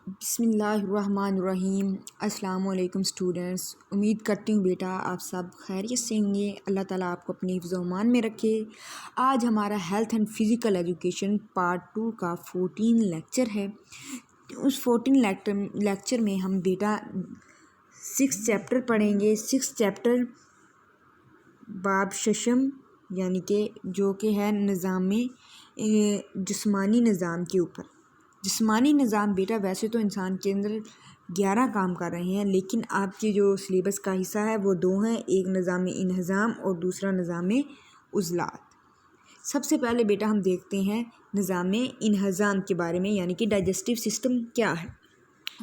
بسم اللہ الرحمن الرحیم۔ السلام علیکم اسٹوڈنٹس، امید کرتی ہوں بیٹا آپ سب خیریت سے ہوں گے۔ اللہ تعالیٰ آپ کو اپنے حفظ و امان میں رکھے۔ آج ہمارا health and physical education part 2 کا 14 لیکچر ہے۔ اس 14 لیکچر میں ہم بیٹا 6 چیپٹر پڑھیں گے۔ 6 چیپٹر باب ششم یعنی کہ جو کہ ہے نظام جسمانی نظام کے اوپر۔ جسمانی نظام بیٹا ویسے تو انسان کے اندر 11 کام کر رہے ہیں، لیکن آپ کے جو سلیبس کا حصہ ہے وہ 2 ہیں، ایک نظام انہضام اور دوسرا نظام عضلات۔ سب سے پہلے بیٹا ہم دیکھتے ہیں نظام انہضام کے بارے میں، یعنی کہ ڈائجسٹیو سسٹم کیا ہے۔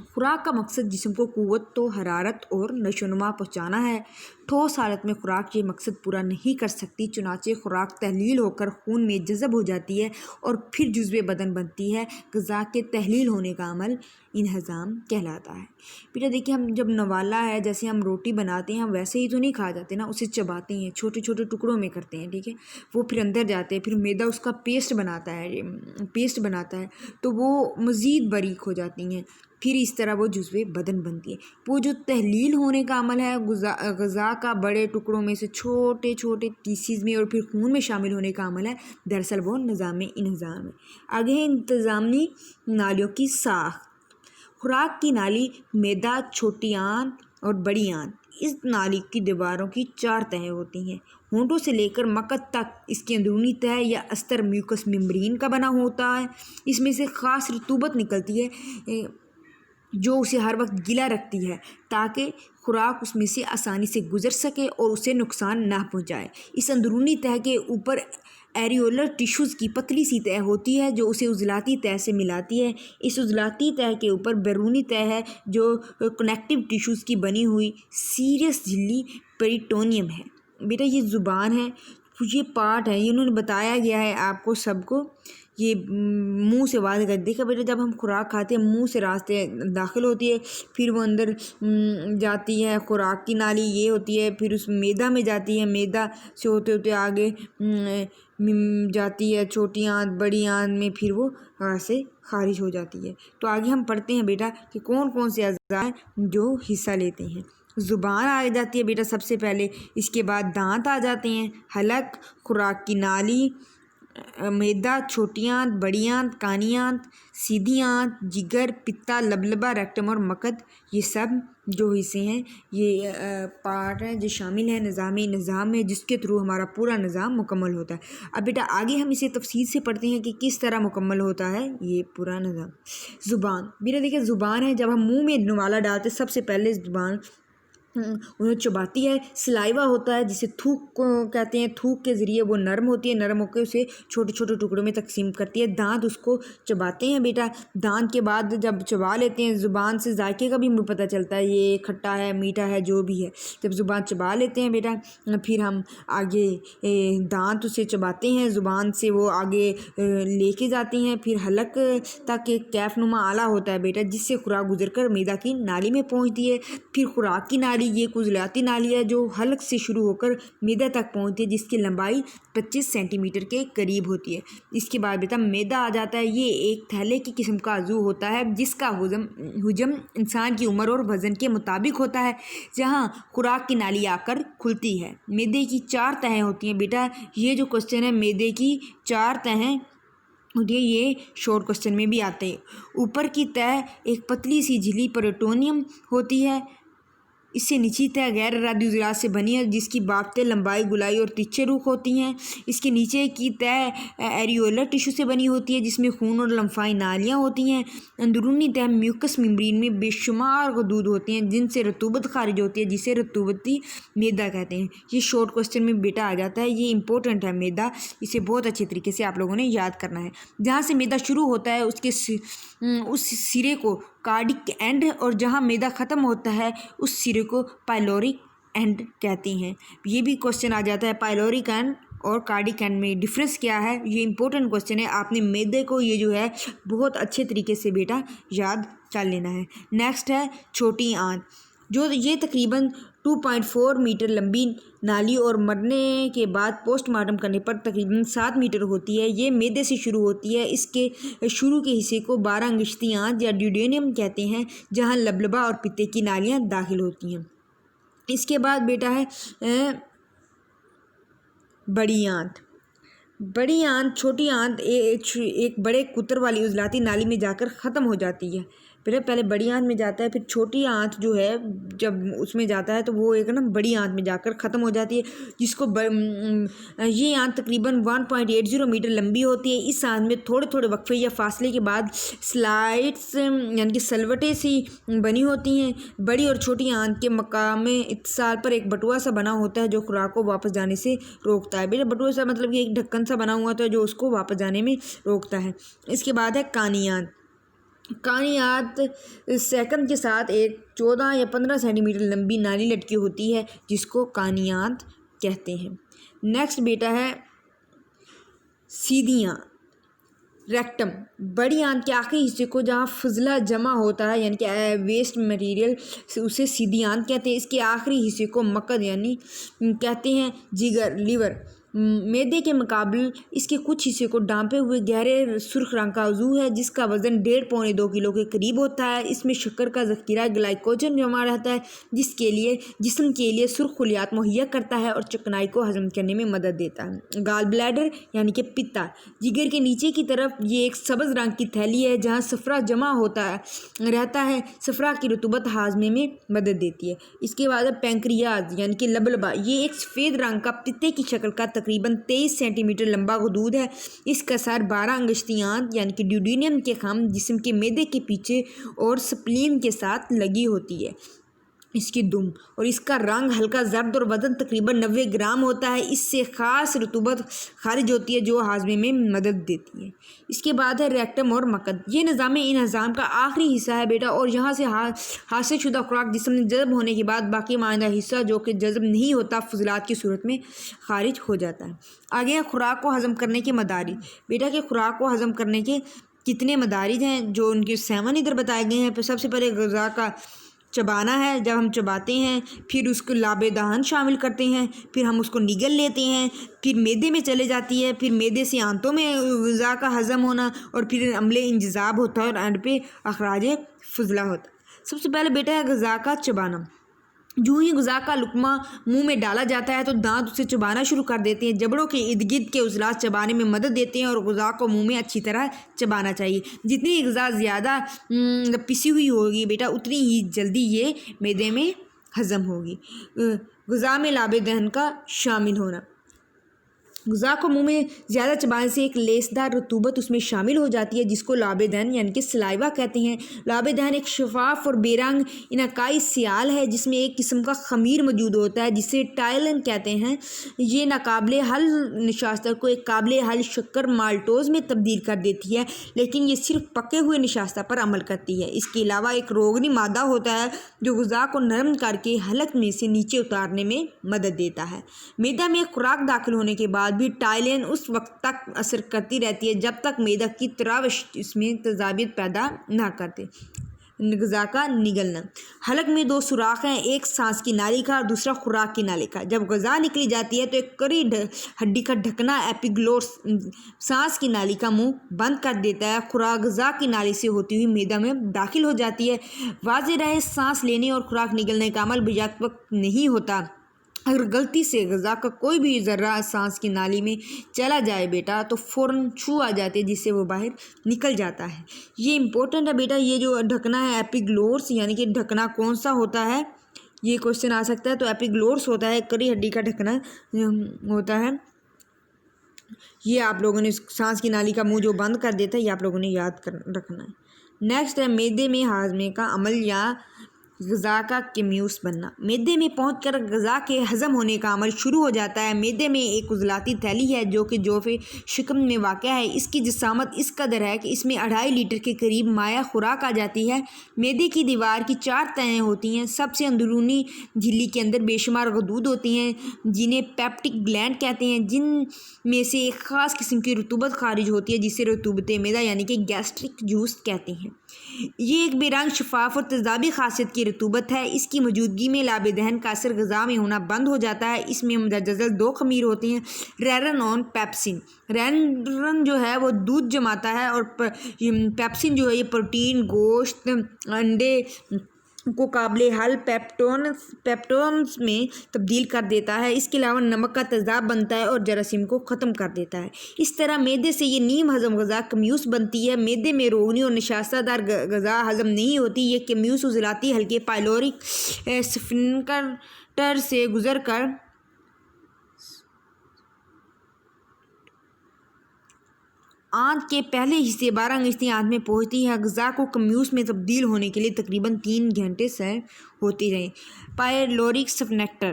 خوراک کا مقصد جسم کو قوت و حرارت اور نشو و نما پہنچانا ہے۔ ٹھوس حالت میں خوراک یہ مقصد پورا نہیں کر سکتی، چنانچہ خوراک تحلیل ہو کر خون میں جذب ہو جاتی ہے اور پھر جزوِ بدن بنتی ہے۔ غذا کے تحلیل ہونے کا عمل انہضام کہلاتا ہے۔ بیٹا دیکھیے، ہم جب نوالا ہے، جیسے ہم روٹی بناتے ہیں، ہم ویسے ہی تو نہیں کھا جاتے نا، اسے چباتے ہیں، چھوٹے چھوٹے ٹکڑوں میں کرتے ہیں، ٹھیک ہے، وہ پھر اندر جاتے ہیں، پھر میدا اس کا پیسٹ بناتا ہے تو وہ مزید باریک ہو جاتی ہیں، پھر اس طرح وہ جزوِ بدن بنتی ہے۔ وہ جو تحلیل ہونے کا عمل ہے غذا کا بڑے ٹکڑوں میں سے چھوٹے چھوٹے پیسز میں اور پھر خون میں شامل ہونے کا عمل ہے، دراصل وہ نظام انہضام ہے۔ آگے ہے انتظامی نالیوں کی ساخت۔ خوراک کی نالی معدہ، چھوٹی آنت اور بڑی آنت، اس نالی کی دیواروں کی 4 تہیں ہوتی ہیں۔ ہونٹوں سے لے کر مقعد تک اس کی اندرونی تہہ یا استر میوکس ممبرین کا بنا ہوتا ہے۔ اس میں سے خاص رطوبت نکلتی ہے جو اسے ہر وقت گیلا رکھتی ہے تاکہ خوراک اس میں سے آسانی سے گزر سکے اور اسے نقصان نہ پہنچائے۔ اس اندرونی تہہ کے اوپر ایریولر ٹیشوز کی پتلی سی تہہ ہوتی ہے جو اسے عضلاتی تہہ سے ملاتی ہے۔ اس عضلاتی تہہ کے اوپر بیرونی تہہ ہے جو کنیکٹیو ٹیشوز کی بنی ہوئی سیریس جھلی پیریٹونیم ہے۔ بیٹا یہ زبان ہے، یہ پارٹ ہے، یہ انہوں نے بتایا گیا ہے آپ کو سب کو، یہ منہ سے واضح کر دیکھا بیٹا، جب ہم خوراک کھاتے ہیں منہ سے راستے داخل ہوتی ہے، پھر وہ اندر جاتی ہے، خوراک کی نالی یہ ہوتی ہے، پھر اس میدا میں جاتی ہے، میدا سے ہوتے ہوتے آگے جاتی ہے چھوٹی آنت، بڑی آنت میں، پھر وہ وہاں سے خارج ہو جاتی ہے۔ تو آگے ہم پڑھتے ہیں بیٹا کہ کون کون سے اعضاء ہیں جو حصہ لیتے ہیں۔ زبان آ جاتی ہے بیٹا سب سے پہلے، اس کے بعد دانت آ جاتے ہیں، حلق، خوراک کی نالی، معدہ، چھوٹی آنت، بڑی آنت، کانی آنت، سیدھی آنت، جگر، پتا، لبلبہ، ریکٹم اور مقعد، یہ سب جو حصے ہیں یہ پارٹ ہیں جو شامل ہیں نظام میں، جس کے تھرو ہمارا پورا نظام مکمل ہوتا ہے۔ اب بیٹا آگے ہم اسے تفصیل سے پڑھتے ہیں کہ کس طرح مکمل ہوتا ہے یہ پورا نظام۔ زبان بیٹا دیکھیں، زبان ہے، جب ہم منہ میں نوالا ڈالتے سب سے پہلے زبان انہیں چباتی ہے۔ سلائیوا ہوتا ہے جسے تھوک کہتے ہیں، تھوک کے ذریعے وہ نرم ہوتی ہے، نرم ہو کے اسے چھوٹے چھوٹے ٹکڑوں میں تقسیم کرتی ہے۔ دانت اس کو چباتے ہیں بیٹا، دانت کے بعد جب چبا لیتے ہیں، زبان سے ذائقے کا بھی ہمیں پتہ چلتا ہے، یہ کھٹا ہے، میٹھا ہے، جو بھی ہے، جب زبان چبا لیتے ہیں بیٹا، پھر ہم آگے دانت اسے چباتے ہیں، زبان سے وہ آگے لے کے جاتے ہیں، پھر حلق تک ایک کیف نما آلہ ہوتا ہے بیٹا جس سے خوراک گزر کر میدا کی نالی میں پہنچتی ہے۔ پھر خوراک کی نالی یہ ایک عضلاتی نالی ہے جو حلق سے شروع ہو کر میدا تک پہنچتی ہے، جس کی لمبائی 25 سینٹی میٹر کے قریب ہوتی ہے۔ اس کے بعد بیٹا میدا آ جاتا ہے، یہ ایک تھیلے کی قسم کا عضو ہوتا ہے جس کا حجم انسان کی عمر اور وزن کے مطابق ہوتا ہے، جہاں خوراک کی نالی آ کر کھلتی ہے۔ میدے کی 4 تہیں ہوتی ہیں بیٹا، یہ جو کوشچن ہے میدے کی 4 تہیں ہوتی ہے، یہ شارٹ کوشچن میں بھی آتے ہیں۔ اوپر کی تہہ ایک پتلی سی جھلی پیریٹونیم ہوتی ہے، اس سے نیچی تہہ غیر ارادی عضلات سے بنی ہے جس کی بابتیں لمبائی، گولائی اور تیچے رخ ہوتی ہیں۔ اس کے نیچے کی تہہ ایریولر ٹیشو سے بنی ہوتی ہے جس میں خون اور لمفائی نالیاں ہوتی ہیں۔ اندرونی تہہ میوکس ممبرین میں بے شمار غدود ہوتے ہیں جن سے رطوبت خارج ہوتی ہے جسے رطوبتی میدا کہتے ہیں۔ یہ شارٹ کوشچن میں بیٹا آ جاتا ہے، یہ امپورٹنٹ ہے میدا، اسے بہت اچھے طریقے سے آپ لوگوں نے یاد کرنا ہے۔ جہاں سے میدا شروع ہوتا ہے اس سرے کو کارڈک اینڈ اور جہاں میدا ختم ہوتا ہے اس سرے کو پائلورک اینڈ کہتے ہیں۔ یہ بھی کوشچن آ جاتا ہے، پائلورک اینڈ اور کارڈک اینڈ میں ڈفرینس کیا ہے، یہ امپورٹنٹ کوشچن ہے، آپ نے میدے کو یہ جو ہے بہت اچھے طریقے سے بیٹا یاد کر لینا ہے۔ نیکسٹ ہے چھوٹی آنت۔ جو یہ تقریباً 2.4 میٹر لمبی نالی اور مرنے کے بعد پوسٹ مارٹم کرنے پر تقریباً 7 میٹر ہوتی ہے۔ یہ معدے سے شروع ہوتی ہے۔ اس کے شروع کے حصے کو 12 انگشتی آنت یا ڈیوڈینیم کہتے ہیں، جہاں لبلبہ اور پتے کی نالیاں داخل ہوتی ہیں۔ اس کے بعد بیٹا ہے بڑی آنت۔ بڑی آنت چھوٹی آنت ایک بڑے قطر والی عضلاتی نالی میں جا کر ختم ہو جاتی ہے۔ پہلے بڑی آنت میں جاتا ہے، پھر چھوٹی آنت جو ہے جب اس میں جاتا ہے تو وہ ایک بڑی آنت میں جا کر ختم ہو جاتی ہے، جس کو یہ آنت تقریباً 1.80 میٹر لمبی ہوتی ہے۔ اس آنت میں تھوڑے تھوڑے وقفے یا فاصلے کے بعد سلائٹس یعنی کہ سلوٹیں سی بنی ہوتی ہیں۔ بڑی اور چھوٹی آنت کے مقام اتصال پر ایک بٹوا سا بنا ہوتا ہے جو خوراک کو واپس جانے سے روکتا ہے۔ بٹوا سا مطلب کہ ایک ڈھکن سا بنا ہوا ہوتا ہے جو اس کو واپس جانے میں روکتا ہے۔ اس کے بعد ہے کانی آنت۔ کانی آنت سیکنڈ کے ساتھ ایک 14 یا 15 سینٹی میٹر لمبی نالی لٹکی ہوتی ہے، جس کو کانی آنت کہتے ہیں۔ نیکسٹ بیٹا ہے سیدھی آنت، ریکٹم۔ بڑی آنت کے آخری حصے کو جہاں فضلہ جمع ہوتا ہے یعنی کہ ویسٹ مٹیریل، اسے سیدھی آنت کہتے ہیں۔ اس کے آخری حصے کو مقد یعنی کہتے ہیں۔ جگر، لیور، معدے کے مقابل اس کے کچھ حصے کو ڈھانپے ہوئے گہرے سرخ رنگ کا عضو ہے، جس کا وزن 1.5 پونے 2 کلو کے قریب ہوتا ہے۔ اس میں شکر کا ذخیرہ گلائکوجن جمع رہتا ہے، جسم کے لیے سرخ خلیات مہیا کرتا ہے اور چکنائی کو ہضم کرنے میں مدد دیتا ہے۔ گال بلیڈر یعنی کہ پتا، جگر کے نیچے کی طرف یہ ایک سبز رنگ کی تھیلی ہے جہاں صفرا جمع رہتا ہے۔ صفرا کی رطوبت ہاضمے میں مدد دیتی ہے۔ اس کے بعد پینکریاز یعنی کہ لبلبہ، یہ ایک سفید رنگ کا پتے کی شکل کا تقریباً 23 سینٹی میٹر لمبا غدود ہے۔ اس کا سر 12 انگشتی آنت یعنی کہ ڈیوڈینیم کے خم جسم کے معدے کے پیچھے اور سپلین کے ساتھ لگی ہوتی ہے۔ اس کی دم اور اس کا رنگ ہلکا زرد اور وزن تقریباً 90 گرام ہوتا ہے۔ اس سے خاص رطوبت خارج ہوتی ہے جو ہاضمے میں مدد دیتی ہے۔ اس کے بعد ہے ریکٹم اور مقد۔ یہ نظام انہضام کا آخری حصہ ہے بیٹا، اور یہاں سے حاصل شدہ خوراک جسم میں جذب ہونے کے بعد باقی ماندہ حصہ جو کہ جذب نہیں ہوتا فضلات کی صورت میں خارج ہو جاتا ہے۔ آگے ہے خوراک کو ہضم کرنے کے مدارج۔ بیٹا کہ خوراک کو ہضم کرنے کے کتنے مدارج ہیں، جو ان کے 7 ادھر بتائے گئے ہیں۔ سب سے پہلے غذا کا چبانا ہے، جب ہم چباتے ہیں پھر اس کو لاب دہن شامل کرتے ہیں، پھر ہم اس کو نگل لیتے ہیں، پھر معدے میں چلے جاتی ہے، پھر معدے سے آنتوں میں غذا کا ہضم ہونا، اور پھر عملے انجذاب ہوتا ہے اور اینڈ پہ اخراج فضلہ ہوتا ہے۔ سب سے پہلے بیٹا ہے غذا کا چبانا۔ جو ہی غذا کا لقمہ منہ میں ڈالا جاتا ہے تو دانت اسے چبانا شروع کر دیتے ہیں۔ جبڑوں کے ارد گرد کے عضلات چبانے میں مدد دیتے ہیں اور غذا کو منہ میں اچھی طرح چبانا چاہیے۔ جتنی غذا زیادہ پسی ہوئی ہوگی بیٹا، اتنی ہی جلدی یہ معدے میں ہضم ہوگی۔ غذا میں لاب دہن کا شامل ہونا۔ غذا کو منہ میں زیادہ چبانے سے ایک لیسدار رطوبت اس میں شامل ہو جاتی ہے، جس کو لاب دہن یعنی کہ سلائیوا کہتے ہیں۔ لاب دہن ایک شفاف اور بے رنگ انعقائی سیال ہے جس میں ایک قسم کا خمیر موجود ہوتا ہے جسے ٹائلن کہتے ہیں۔ یہ ناقابل حل نشاستہ کو ایک قابل حل شکر مالٹوز میں تبدیل کر دیتی ہے، لیکن یہ صرف پکے ہوئے نشاستہ پر عمل کرتی ہے۔ اس کے علاوہ ایک روغنی مادہ ہوتا ہے جو غذا کو نرم کر کے حلق میں سے نیچے اتارنے میں مدد دیتا ہے۔ معدہ میں خوراک داخل ہونے کے بعد بھی ٹائلین اس وقت تک اثر کرتی رہتی ہے جب تک معدہ کی تراوش اس میں تضابط پیدا نہ کرتے۔ غذا کا نگلنا۔ حلق میں 2 سوراخ ہیں، ایک سانس کی نالی کا اور دوسرا خوراک کی نالی کا۔ جب غذا نکلی جاتی ہے تو ایک کڑی ہڈی کا ڈھکنا ایپیگلوٹس سانس کی نالی کا منہ بند کر دیتا ہے۔ خوراک غذا کی نالی سے ہوتی ہوئی معدہ میں داخل ہو جاتی ہے۔ واضح رہے، سانس لینے اور خوراک نگلنے کا عمل بیک وقت نہیں ہوتا۔ اگر غلطی سے غذا کا کوئی بھی ذرہ سانس کی نالی میں چلا جائے بیٹا تو فوراً چھو آ جاتی ہے، جس سے وہ باہر نکل جاتا ہے۔ یہ امپورٹنٹ ہے بیٹا، یہ جو ڈھکنا ہے ایپیگلوٹس یعنی کہ ڈھکنا کون سا ہوتا ہے، یہ کوشچن آ سکتا ہے۔ تو ایپیگلوٹس ہوتا ہے کڑی ہڈی کا ڈھکنا ہوتا ہے۔ یہ آپ لوگوں نے سانس کی نالی کا منہ جو بند کر دیتا ہے یہ آپ لوگوں نے یاد رکھنا ہے۔ نیکسٹ ہے معدے میں ہاضمے کا عمل یا غذا کا کیمیوس بننا۔ معدے میں پہنچ کر غذا کے ہضم ہونے کا عمل شروع ہو جاتا ہے۔ معدے میں ایک عضلاتی تھیلی ہے جو کہ جوف شکم میں واقع ہے۔ اس کی جسامت اس قدر ہے کہ اس میں 2.5 لیٹر کے قریب مائع خوراک آ جاتی ہے۔ معدے کی دیوار کی 4 تہیں ہوتی ہیں۔ سب سے اندرونی جھلی کے اندر بے شمار غدود ہوتے ہیں جنہیں پیپٹک گلینڈ کہتے ہیں، جن میں سے ایک خاص قسم کی رطوبت خارج ہوتی ہے جسے رطوبت معدہ یعنی کہ گیسٹرک جوس کہتے ہیں۔ یہ ایک بے رنگ، شفاف اور تیزابی خاصیت کی رطوبت ہے۔ اس کی موجودگی میں لاب دہن کا اثر غذا میں ہونا بند ہو جاتا ہے۔ اس میں متزلزل دو خمیر ہوتے ہیں، ریرن اور پیپسن۔ ریرن جو ہے وہ دودھ جماتا ہے اور پیپسن جو ہے یہ پروٹین، گوشت، انڈے کو قابل حل پیپٹونز میں تبدیل کر دیتا ہے۔ اس کے علاوہ نمک کا تیزاب بنتا ہے اور جراثیم کو ختم کر دیتا ہے۔ اس طرح معدے سے یہ نیم ہضم غذا کمیوس بنتی ہے۔ معدے میں روغنی اور نشاستہ دار غذا ہضم نہیں ہوتی۔ یہ کمیوس عضلاتی حلقے پائلورک سفنکٹر سے گزر کر آنت کے پہلے حصے 12 انگشتی آنت میں پہنچتی ہے۔ غذا کو کمیوس میں تبدیل ہونے کے لیے تقریباً 3 گھنٹے سیر ہوتی رہے۔ پائلورک سفنکٹر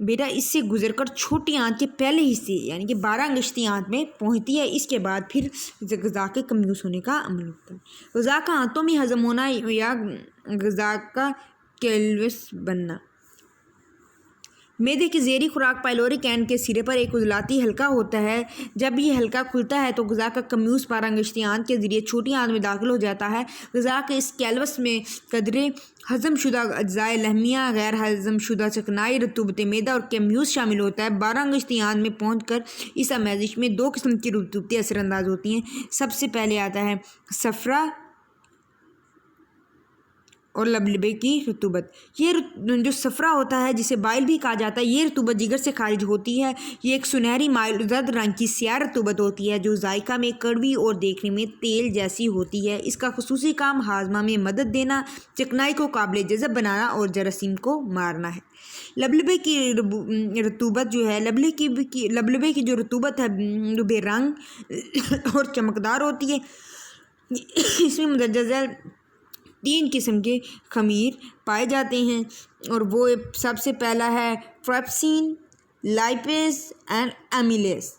بیٹا اس سے گزر کر چھوٹی آنت کے پہلے حصے یعنی کہ 12 انگشتی آنت میں پہنچتی ہے۔ اس کے بعد پھر غذا کے کمیوس ہونے کا عمل ہوتا ہے۔ غذا کا آنتوں میں ہضم ہونا یا غذا کا کیلوس بننا۔ معدے کی زیریں خوراک پائلورک اینڈ کے سرے پر ایک عضلاتی حلقہ ہوتا ہے۔ جب یہ حلقہ کھلتا ہے تو غذا کا کمیوس 12 انگشتی آنت کے ذریعے چھوٹی آنت میں داخل ہو جاتا ہے۔ غذا کے اس کیلوس میں قدرے ہضم شدہ اجزائے لحمیہ، غیر ہضم شدہ چکنائی، رطوبت معدہ اور کمیوس شامل ہوتا ہے۔ 12 انگشتی آنت میں پہنچ کر اس آمیزش میں 2 قسم کی رطوبتیں اثر انداز ہوتی ہیں۔ سب سے پہلے آتا ہے صفرا اور لبلبے کی رطوبت۔ یہ جو صفرا ہوتا ہے جسے بائل بھی کہا جاتا ہے، یہ رطوبت جگر سے خارج ہوتی ہے۔ یہ ایک سنہری مائل زرد رنگ کی سیاہ رطوبت ہوتی ہے جو ذائقہ میں کڑوی اور دیکھنے میں تیل جیسی ہوتی ہے۔ اس کا خصوصی کام ہاضمہ میں مدد دینا، چکنائی کو قابل جذب بنانا اور جراثیم کو مارنا ہے۔ لبلبے کی رطوبت جو ہے لبلبے کی جو رطوبت ہے جو بے رنگ اور چمکدار ہوتی ہے۔ اس میں متزلزل 3 قسم کے خمیر پائے جاتے ہیں اور وہ سب سے پہلا ہے ٹریپسین، لائپیز اینڈ ایمیلیز۔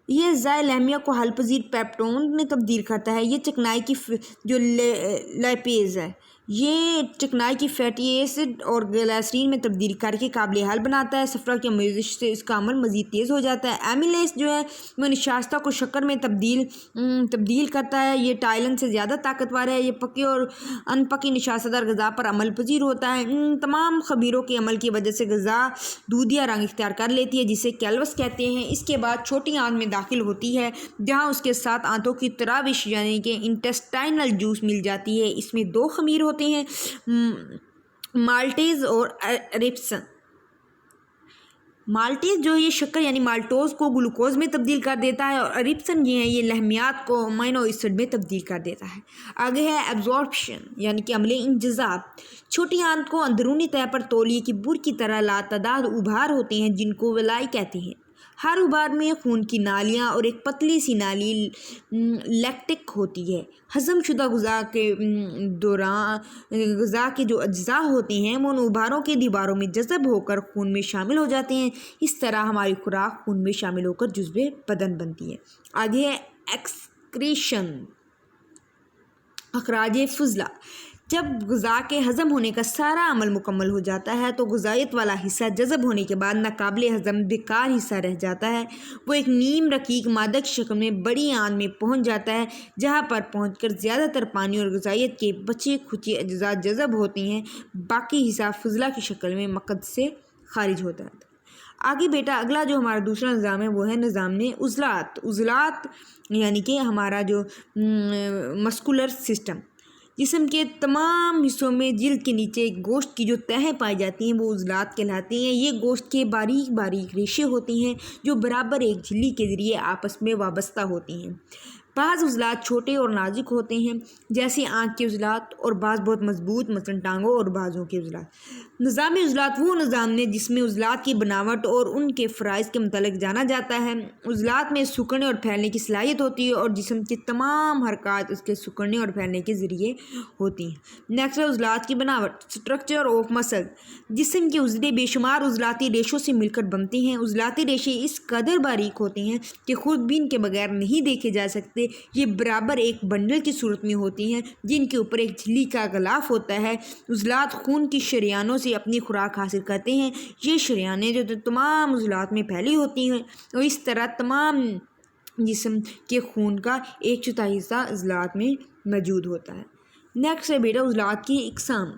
یہ اجزائے لحمیہ کو حل پذیر پیپٹون میں تبدیل کرتا ہے۔ یہ چکنائی کی جو لائپیز ہے یہ چکنائی کی فیٹی ایسڈ اور گلائسرین میں تبدیل کر کے قابل حل بناتا ہے۔ صفرا کی آمیزش سے اس کا عمل مزید تیز ہو جاتا ہے۔ ایمیلیز جو ہے وہ نشاستہ کو شکر میں تبدیل کرتا ہے۔ یہ ٹائلن سے زیادہ طاقتور ہے۔ یہ پکی اور ان پکی نشاستہ دار غذا پر عمل پذیر ہوتا ہے۔ ان تمام خمیروں کے عمل کی وجہ سے غذا دودھیا رنگ اختیار کر لیتی ہے جسے کیلوس کہتے ہیں۔ اس کے بعد چھوٹی آنت میں داخل ہوتی ہے جہاں اس کے ساتھ آنتوں کی تراوش یعنی کہ انٹسٹائنل جوس مل جاتی ہے۔ اس میں 2 خمیر ہوتے ہیں، مالٹیز اور اریپسن۔ مالٹیز جو ہے یہ شکر یعنی مالٹوز کو گلوکوز میں تبدیل کر دیتا ہے اور اریپسن جو ہے یہ لحمیات کو امینو ایسڈ میں تبدیل کر دیتا ہے۔ آگے ہے ایبزارپشن یعنی کہ عمل انجذاب۔ چھوٹی آنت کو اندرونی تہہ پر تولیے کی بر کی طرح لاتعداد ابھار ہوتے ہیں جن کو ولائی کہتے ہیں۔ ہر ابھار میں خون کی نالیاں اور ایک پتلی سی نالی لیکٹک ہوتی ہے۔ ہضم شدہ غذا کے دوران غذا کے جو اجزاء ہوتے ہیں وہ ان ابھاروں کے دیواروں میں جذب ہو کر خون میں شامل ہو جاتے ہیں۔ اس طرح ہماری خوراک خون میں شامل ہو کر جزو بدن بنتی ہے۔ آگے ہے ایکسکریشن، اخراج فضلہ۔ جب غذا کے ہضم ہونے کا سارا عمل مکمل ہو جاتا ہے تو غذائیت والا حصہ جذب ہونے کے بعد ناقابل ہضم بیکار حصہ رہ جاتا ہے۔ وہ ایک نیم رقیق مادہ کی شکل میں بڑی آنت میں پہنچ جاتا ہے جہاں پر پہنچ کر زیادہ تر پانی اور غذائیت کے بچے کھچے اجزاء جذب ہوتے ہیں۔ باقی حصہ فضلہ کی شکل میں مقعد سے خارج ہوتا ہے۔ آگے بیٹا اگلا جو ہمارا دوسرا نظام ہے وہ ہے نظام عضلات۔ عضلات یعنی کہ ہمارا جو مسکولر سسٹم، جسم کے تمام حصوں میں جلد کے نیچے گوشت کی جو تہیں پائی جاتی ہیں وہ عضلات کہلاتے ہیں۔ یہ گوشت کے باریک باریک ریشے ہوتے ہیں جو برابر ایک جھلی کے ذریعے آپس میں وابستہ ہوتی ہیں۔ بعض عضلات چھوٹے اور نازک ہوتے ہیں جیسے آنکھ کے عضلات اور بعض بہت مضبوط مثلاً ٹانگوں اور بازوں کے عضلات۔ نظام عضلات وہ نظام ہے جس میں عضلات کی بناوٹ اور ان کے فرائض کے متعلق جانا جاتا ہے۔ عضلات میں سکڑنے اور پھیلنے کی صلاحیت ہوتی ہے اور جسم کی تمام حرکات اس کے سکڑنے اور پھیلنے کے ذریعے ہوتی ہیں۔ نیکسٹ عضلات کی بناوٹ، اسٹرکچر آف مسل۔ جسم کے عضلے بے شمار عضلاتی ریشوں سے مل کر بنتے ہیں۔ عضلاتی ریشے اس قدر باریک ہوتے ہیں کہ خود بین کے بغیر نہیں دیکھے جا سکتے۔ یہ برابر ایک بنڈل کی صورت میں ہوتی ہیں جن کے اوپر ایک جھلی کا غلاف ہوتا ہے۔ عضلات خون کی شریانوں سے اپنی خوراک حاصل کرتے ہیں۔ یہ شریانیں جو تمام عضلات میں پھیلی ہوتی ہیں اور اس طرح تمام جسم کے خون کا 1/4 حصہ عضلات میں موجود ہوتا ہے۔ نیکسٹ ہے بیٹا عضلات کی اقسام۔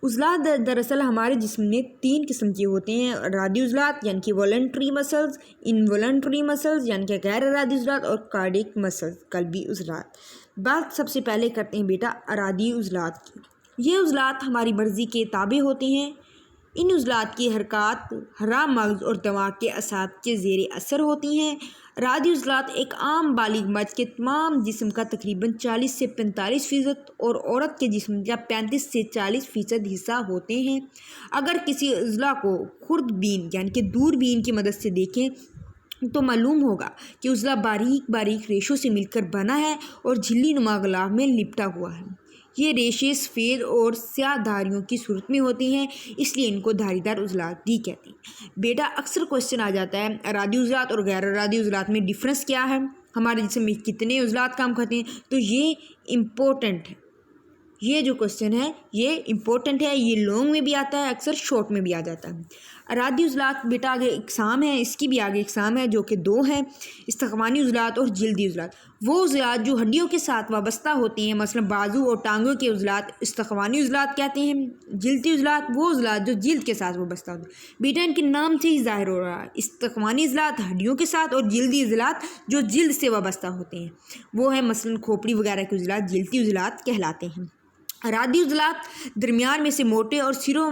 عضلات دراصل ہمارے جسم میں 3 قسم کے ہوتے ہیں، ارادی عضلات یعنی کہ والنٹری مسلز، انوالنٹری مسلز یعنی کہ غیر ارادی عضلات، اور کارڈک مسلز قلبی عضلات۔ بات سب سے پہلے کرتے ہیں بیٹا ارادی عضلات کی۔ یہ عضلات ہماری مرضی کے تابع ہوتے ہیں۔ ان عضلات کی حرکات حرام مغز اور دماغ کے اعصاب کے زیر اثر ہوتی ہیں۔ ارادی عضلات ایک عام بالغ مرد کے تمام جسم کا تقریباً 40 سے 45% اور عورت کے جسم کا 35 سے 40% حصہ ہوتے ہیں۔ اگر کسی عضلہ کو خوردبین یعنی کہ دوربین کی مدد سے دیکھیں تو معلوم ہوگا کہ عضلہ باریک باریک ریشوں سے مل کر بنا ہے اور جھلی نما غلاف میں لپٹا ہوا ہے۔ یہ ریشے سفید اور سیاہ دھاریوں کی صورت میں ہوتی ہیں، اس لیے ان کو دھاری دار عضلات بھی کہتے ہیں۔ بیٹا اکثر کوشچن آ جاتا ہے ارادی عضلات اور غیر ارادی عضلات میں ڈفرینس کیا ہے، ہمارے جسم میں کتنے عضلات کام کرتے ہیں، تو یہ امپورٹنٹ ہے۔ یہ جو کوشچن ہے یہ امپورٹنٹ ہے، یہ لانگ میں بھی آتا ہے، اکثر شارٹ میں بھی آ جاتا ہے۔ ارادی عضلات بیٹا آگے اقسام ہے، اس کی بھی آگے اقسام ہے جو کہ 2 ہیں، استحکامی عضلات اور جلدی عضلات۔ وہ عضلات جو ہڈیوں کے ساتھ وابستہ ہوتے ہیں، مثلا بازو اور ٹانگوں کے عضلات استحکامی عضلات کہتے ہیں۔ جلدی عضلات وہ عضلات جو جلد کے ساتھ وابستہ ہوتے ہیں۔ بیٹا ان کے نام سے ہی ظاہر ہو رہا ہے، استحکامی عضلات ہڈیوں کے ساتھ اور جلدی عضلات جو جلد سے وابستہ ہوتے ہیں، وہ ہیں مثلا کھوپڑی وغیرہ کے عضلات جلدی عضلات کہلاتے ہیں۔ ارادی عضلات درمیان میں سے موٹے اور سروں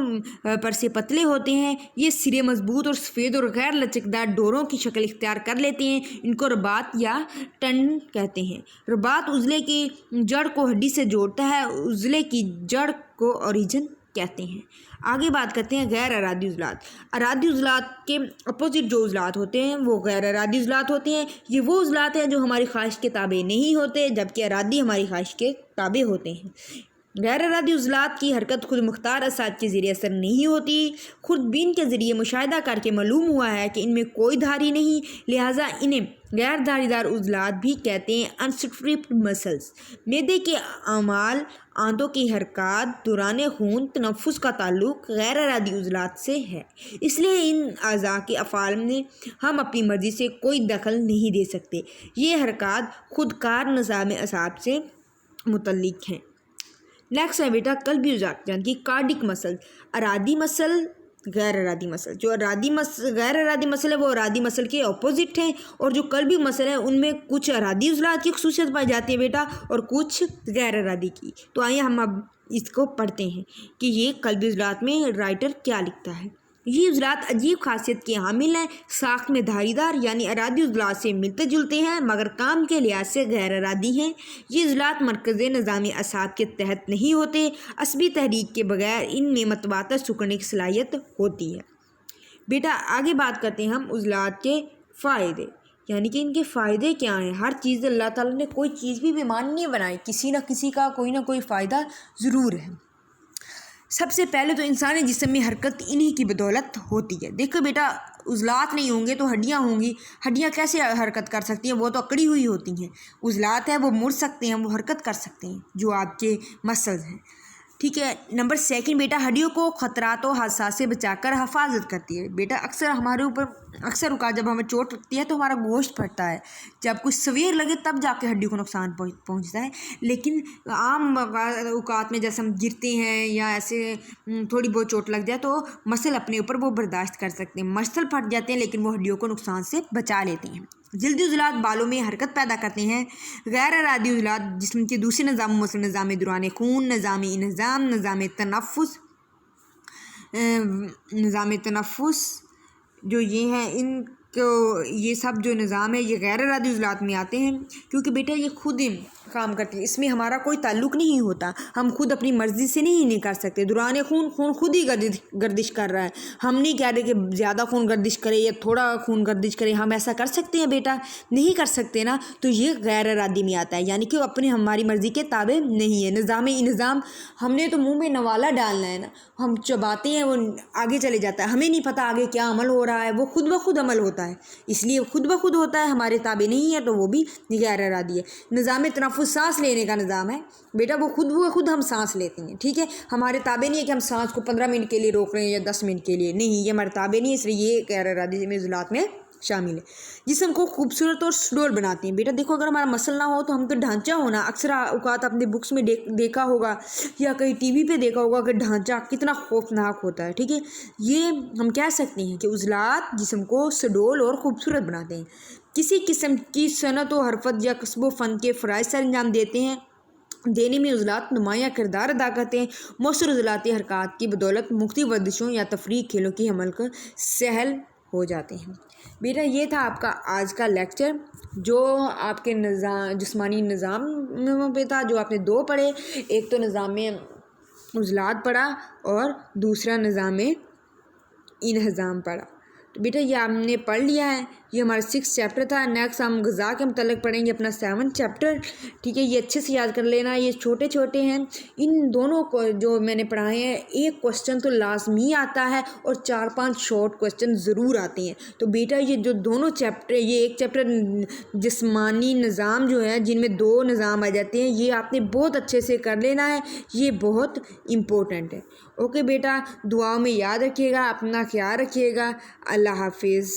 پر سے پتلے ہوتے ہیں۔ یہ سرے مضبوط اور سفید اور غیر لچکدار ڈوروں کی شکل اختیار کر لیتے ہیں، ان کو رباط یا ٹن کہتے ہیں۔ رباط عضلے کی جڑ کو ہڈی سے جوڑتا ہے، عضلے کی جڑ کو اوریجن کہتے ہیں۔ آگے بات کرتے ہیں غیر ارادی عضلات۔ ارادی عضلات کے اپوزٹ جو عضلات ہوتے ہیں وہ غیر ارادی عضلات ہوتے ہیں۔ یہ وہ عضلات ہیں جو ہماری خواہش کے تابع نہیں ہوتے، جبکہ ارادی ہماری خواہش کے تابع ہوتے ہیں۔ غیر ارادی عضلات کی حرکت خود مختار اعصاب کے ذریعے اثر نہیں ہوتی۔ خوردبین کے ذریعے مشاہدہ کر کے معلوم ہوا ہے کہ ان میں کوئی دھاری نہیں، لہٰذا انہیں غیر دھاری دار عضلات بھی کہتے ہیں۔ انسٹرپڈ مسلز۔ معدے کے اعمال، آنتوں کی حرکات، دوران خون، تنفس کا تعلق غیر ارادی عضلات سے ہے، اس لیے ان اعضاء کے افعال میں ہم اپنی مرضی سے کوئی دخل نہیں دے سکتے۔ یہ حرکات خودکار نظام اعصاب سے متعلق ہیں۔ نیکسٹ ہے بیٹا قلبی عضلات یعنی کہ کارڈک مسل۔ ارادی مسل، غیر ارادی مسل۔ جو غیر ارادی مسل ہے وہ ارادی مسل کے اپوزٹ ہیں، اور جو قلبی مسل ہے ان میں کچھ ارادی عضلات کی خصوصیت پائی جاتی ہے بیٹا اور کچھ غیر ارادی کی۔ تو آئیے ہم اب اس کو پڑھتے ہیں کہ یہ قلبی عضلات میں رائٹر کیا لکھتا ہے۔ یہ عضلات عجیب خاصیت کے حامل ہیں، ساخت میں دھاری دار یعنی ارادی عضلات سے ملتے جلتے ہیں مگر کام کے لحاظ سے غیر ارادی ہیں۔ یہ عضلات مرکزی نظامی اعصاب کے تحت نہیں ہوتے، عصبی تحریک کے بغیر ان میں متواتر سکڑنے کی صلاحیت ہوتی ہے۔ بیٹا آگے بات کرتے ہیں ہم عضلات کے فائدے، یعنی کہ ان کے فائدے کیا ہیں۔ ہر چیز اللہ تعالیٰ نے کوئی چیز بھی بیمانی نہیں بنائی، کسی نہ کسی کا کوئی نہ کوئی فائدہ ضرور ہے۔ سب سے پہلے تو انسانی جسم میں حرکت انہی کی بدولت ہوتی ہے۔ دیکھو بیٹا عضلات نہیں ہوں گے تو ہڈیاں ہوں گی، ہڈیاں کیسے حرکت کر سکتی ہیں، وہ تو اکڑی ہوئی ہوتی ہیں۔ عضلات ہیں وہ مڑ سکتے ہیں، وہ حرکت کر سکتے ہیں، جو آپ کے مسلز ہیں، ٹھیک ہے۔ نمبر 2 بیٹا ہڈیوں کو خطرات و حادثات سے بچا کر حفاظت کرتی ہے۔ بیٹا اکثر اوقات جب ہمیں چوٹ لگتی ہے تو ہمارا گوشت پھٹتا ہے، جب کچھ سویر لگے تب جا کے ہڈی کو نقصان پہنچتا ہے، لیکن عام اوقات میں جیسے ہم گرتے ہیں یا ایسے تھوڑی بہت چوٹ لگ جائے تو مسل اپنے اوپر وہ برداشت کر سکتے ہیں، مسل پھٹ جاتے ہیں لیکن وہ ہڈیوں کو نقصان سے بچا لیتے ہیں۔ جلدی عضلات بالوں میں حرکت پیدا کرتے ہیں۔ غیر ارادی عضلات جسم کے دوسرے نظام مثلا نظام دوران خون، نظام انہضام، نظام تنفس جو یہ ہیں، ان کو یہ سب جو نظام ہے یہ غیر ارادی عضلات میں آتے ہیں، کیونکہ بیٹا یہ خود کام کرتے ہیں، اس میں ہمارا کوئی تعلق نہیں ہوتا، ہم خود اپنی مرضی سے نہیں کر سکتے۔ دوران خون خود ہی گردش کر رہا ہے، ہم نہیں کہہ رہے کہ زیادہ خون گردش کرے یا تھوڑا خون گردش کرے، ہم ایسا کر سکتے ہیں بیٹا؟ نہیں کر سکتے نا، تو یہ غیر ارادی میں آتا ہے، یعنی کہ وہ ہماری مرضی کے تابع نہیں ہے۔ نظام انہضام، ہم نے تو منہ میں نوالا ڈالنا ہے نا، ہم چباتے ہیں وہ آگے چلے جاتا ہے، ہمیں نہیں پتہ آگے کیا عمل ہو رہا ہے، وہ خود بخود عمل ہوتا ہے، اس لیے خود بخود ہوتا ہے، ہمارے تابع نہیں ہے، تو وہ بھی غیر ارادی ہے۔ نظام تنفس سانس لینے کا نظام ہے بیٹا، وہ خود ہم سانس لیتے ہیں، ٹھیک ہے، ہمارے تابع نہیں ہے کہ ہم سانس کو 15 منٹ کے لیے روک رہے ہیں یا 10 منٹ کے لیے، نہیں، یہ ہمارے تابع نہیں ہے، اس لیے یہ غیر ارادی میں عضلات میں شامل ہے۔ جسم کو خوبصورت اور سڈول بناتے ہیں۔ بیٹا دیکھو، اگر ہمارا مسل نہ ہو تو ہم تو ڈھانچہ ہونا، اکثر اوقات اپنے بکس میں دیکھا ہوگا یا کہیں ٹی وی پہ دیکھا ہوگا کہ ڈھانچہ کتنا خوفناک ہوتا ہے، ٹھیک ہے۔ یہ ہم کہہ سکتے ہیں کہ عضلات جسم کو سڈول اور خوبصورت بناتے ہیں، کسی قسم کی صنعت و حرفت یا کسب و فن کے فرائض سر انجام دینے میں عضلات نمایاں کردار ادا کرتے ہیں۔ مؤثر عضلاتی حرکات کی بدولت مختلف ورزشوں یا تفریحی کھیلوں کی عمل کو سہل ہو جاتے ہیں۔ بیٹا یہ تھا آپ کا آج کا لیکچر، جو آپ کے جسمانی نظام پہ تھا، جو آپ نے 2 پڑھے، ایک تو نظام عضلات پڑھا اور دوسرا نظام انہضام پڑھا۔ تو بیٹا یہ آپ نے پڑھ لیا ہے، یہ ہمارا 6 چیپٹر تھا۔ نیکسٹ ہم غذا کے متعلق پڑھیں گے اپنا 7 چیپٹر، ٹھیک ہے۔ یہ اچھے سے یاد کر لینا، یہ چھوٹے چھوٹے ہیں، ان دونوں کو جو میں نے پڑھائے ہیں، ایک کوسچن تو لازمی آتا ہے اور 4-5 شارٹ کوسچن ضرور آتے ہیں۔ تو بیٹا یہ جو دونوں چیپٹر، یہ ایک چیپٹر جسمانی نظام جو ہے، جن میں 2 نظام آ جاتے ہیں، یہ آپ نے بہت اچھے سے کر لینا ہے، یہ بہت امپورٹنٹ ہے۔ اوکے بیٹا، دعاؤں میں یاد رکھیے گا، اپنا خیال رکھیے گا۔ اللہ حافظ۔